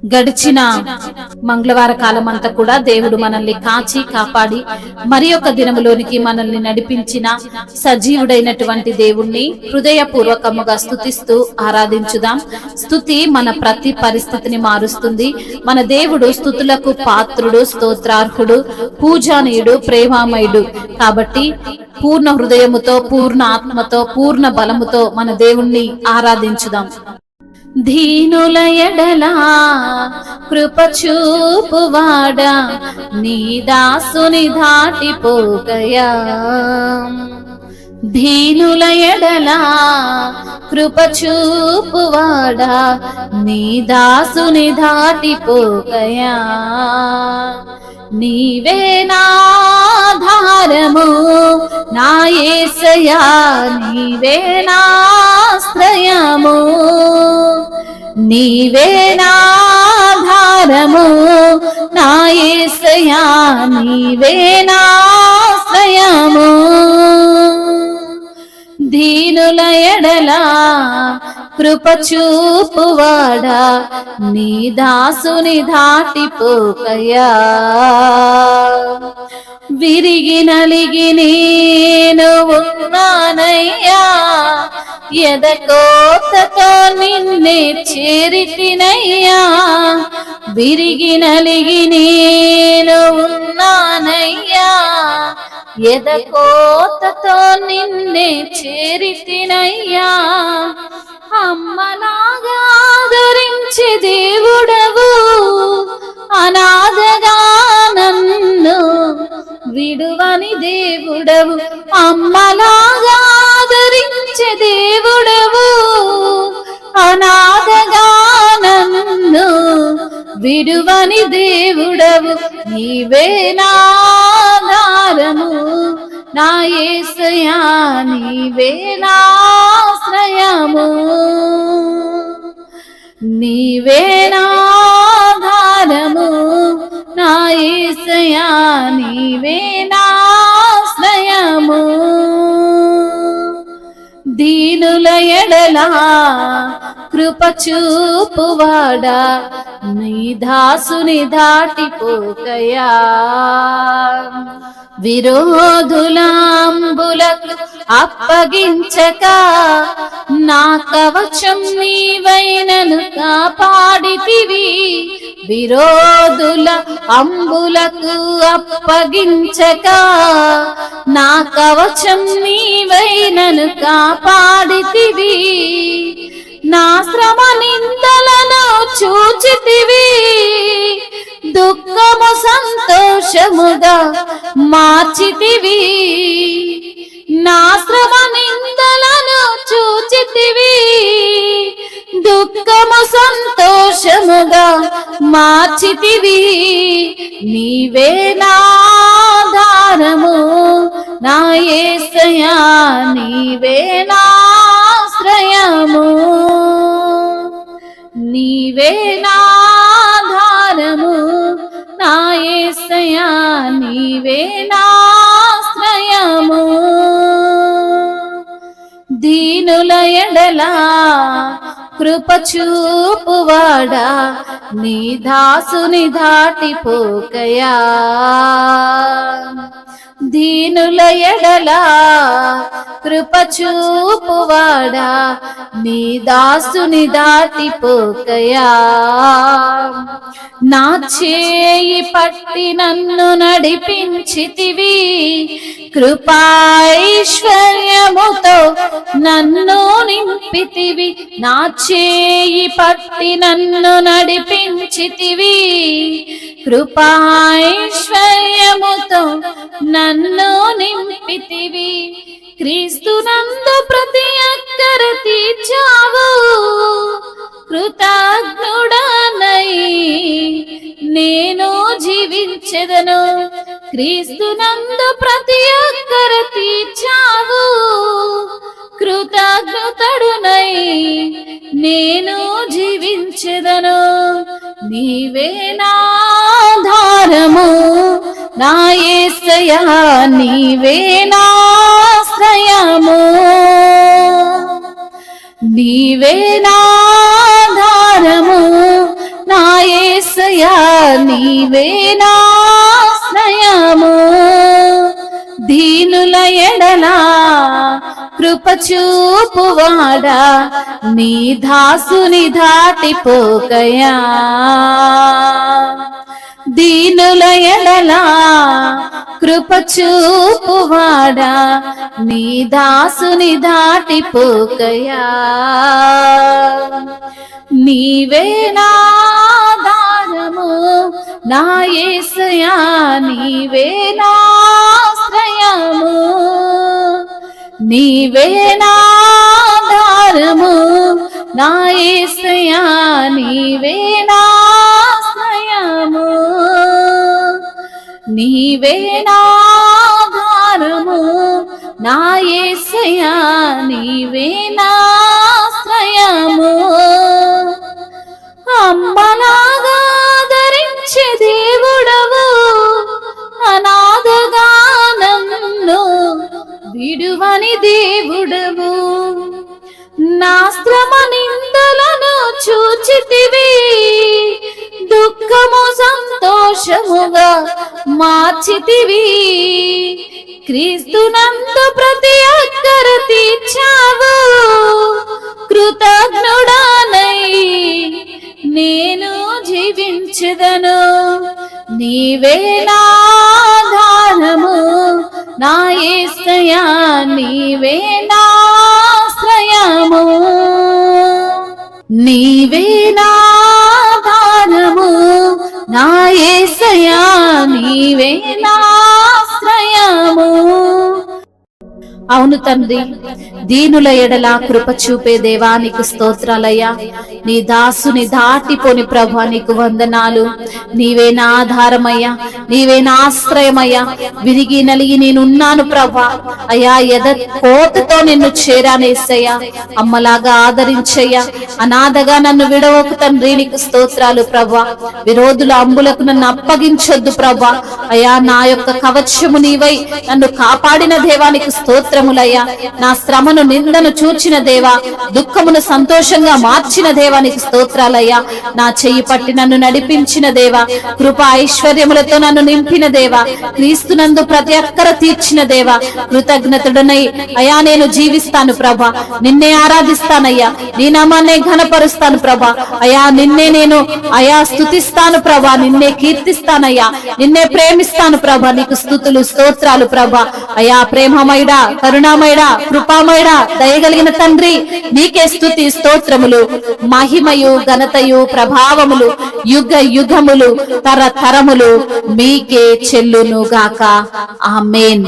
గడిచిన మంగళవార కాలం అంతా కూడా దేవుడు మనల్ని కాచి కాపాడి మరి ఒక దినములోనికి మనల్ని నడిపించిన సజీవుడైనటువంటి దేవుణ్ణి హృదయపూర్వకముగా స్తుతిస్తూ ఆరాధించుదాం. స్తుతి మన ప్రతి పరిస్థితిని మారుస్తుంది. మన దేవుడు స్తుతులకు పాత్రుడు, స్తోత్రార్హుడు, పూజానీయుడు, ప్రేమామయుడు. కాబట్టి పూర్ణ హృదయముతో, పూర్ణ ఆత్మతో, పూర్ణ బలముతో మన దేవుణ్ణి ఆరాధించుదాం. దీనుల ఎడలా కృప చూపువాడా, నీ దాసుని దాటిపోకయా. దీనుల ఎడలా కృప చూపువాడా, నీ దాసుని దాటిపోకయా. నీవే నాధారము నా యేసయ్యా, నీవే నాశ్రయము, నీవే నాధారము నా యేసయ్యా, నీవే నాశ్రయము. దీనుల ఎడలా కృప చూపువాడా, నీ దాసుని దాటిపోకయా. విరిగి నలిగి నేను ఉన్నానయ్యా, ఎదకోతతో నిన్నే చేరితినయ్యా. విరిగి నలిగి నేను ఉన్నానయ్యా, ఎదకోతతో నిన్నే చేరితినయ్యా. అమ్మలాగా ఆదరించి దేవుడవు, అనాథగా నన్ను విడువని దేవుడవు. అమ్మలాగా ఆదరించే దేవుడవు, అనాథగా నన్ను విడువని దేవుడవు. నీవే నాధారము నా యేసయ్యా, నీవే నాశ్రయము, నీవే నాధారము నా యేసయ్యా, నీవే నాశ్రయము. దీనుల ఎడలా కృప చూపువాడా, నీ దాసుని దాటిపోకయా. విరోధులాంబులకు అప్పగించక నా కవచం నీవైనను కాపాడితివి. విరోధుల అంబులకు అప్పగించక నా కవచం నీవైనను కాపాడితివి. నా శ్రమ నిందలను చూచితివి, దుఃఖము సంతోషముగా మార్చితివి. నా శ్రమ నిందలను చూచితివి, దుఃఖము సంతోషముగా మార్చితివి. నీవే నాధారము నా యేసయ్యా, నీవే నాశ్రయము, నీవే నాధారము నా యేసయ్యా, నీవే నాశ్రయము. దీనుల ఎడలా కృప చూపువాడా, నీ దాసుని దాటిపోకయా. దీనుల ఎడలా కృప చూపువాడా, నీ దాసుని దాటిపోకయా. నా చేయి పట్టి నన్ను నడిపించితివి, కృపాైశ్వర్యముతో నన్ను నింపితివి. నా చేయి పట్టి నన్ను నడిపించితివి, కృపాైశ్వర్యముతో నన్ను నింపితివి. క్రీస్తునందు ప్రతి అక్కర తీర్చావు, కృతజ్ఞుడనై నేను జీవించెదను. క్రీస్తునందు ప్రతి అక్కర తీర్చావు, కృతజ్ఞుడనై నేను జీవించెదను. నీవే నాధారము నా యేసయ్యా, నీవే నాశ్రయము, నీవే నాధారము నా కృప చూపువాడా నీ దాసుని దాటిపోకయా దీనుల ఎడలా కృప చూపువాడా నీ దాసుని దాటిపోకయా నీవే నా ఆధారము నా యేసయ్యా నీవే నా ఆశ్రయము నీవే నా ఆధారము నా యేసయ్యా నీవే నా ఆశ్రయము నీవే నా ఆధారము నా యేసయ్యా నీవే నా ఆశ్రయము అమ్మలాగా ఆదరించే దేవుడవు అనాథగా నన్ను విడువని దేవుడవు నా శ్రమ నిందలను చూచితివి దుఃఖము సంతోషముగా మార్చితివి క్రీస్తునందు ప్రతి అక్కర తీర్చావు కృతజ్ఞుడానై నేను జీవించెదను నీవే నా ఆధారము నా యేసయ్యా నీవే నా ఆశ్రయము నీవే నా ఆధారము నా యేసయ్యా నీవే నా ఆశ్రయము అవును తండ్రి దీనుల ఎడల కృప చూపే దేవానికి స్తోత్రాలయ్యా నీ దాసుని దాటిపోని ప్రభా నీకు వందనాలు నీవే నా ఆధారమయ్యా నీవే నా ఆశ్రయమయ్యా విరిగి నలిగి నేనున్నాను ప్రభా అయ్యా కోతతో నిన్ను చేరానేసయ్యా అమ్మలాగా ఆదరించయ్యా అనాథగా నన్ను విడవకు తండ్రి నీకు స్తోత్రాలు ప్రభా విరోధుల అంబులకు నన్ను అప్పగించొద్దు ప్రభా అయ్యా నా యొక్క కవచము నీవై నన్ను కాపాడిన దేవానికి స్తోత్రములయ్యా నా శ్రమను నిందను చూచిన దేవా దుఃఖమును సంతోషంగా మార్చిన దేవానికి స్తోత్రాలయ్యా నా చెయ్యి పట్టి నన్ను నడిపించిన దేవా కృప ఐశ్వర్యములతో నన్ను నింపిన దేవా క్రీస్తునందు ప్రతి అక్కర తీర్చిన దేవా కృతజ్ఞతుడనై అయా నేను జీవిస్తాను ప్రభా నిన్నే ఆరాధిస్తానయ్యా నీ నామాన్నే ఘనపరుస్తాను ప్రభా అయా నిన్నే నేను అయా స్తుతిస్తాను ప్రభా నిన్నే కీర్తిస్తానయ్యా నిన్నే ప్రేమిస్తాను ప్రభా నీకు స్తుతులు స్తోత్రాలు ప్రభా అయా ప్రేమమయుడా కరుణామయుడా కృపామయుడా దయగలిగిన తండ్రి నీకే స్తుతి స్తోత్రములు మహిమయు ఘనతయు ప్రభావములు యుగ యుగములు తరతరములు మీకే చెల్లును గాక ఆమేన్.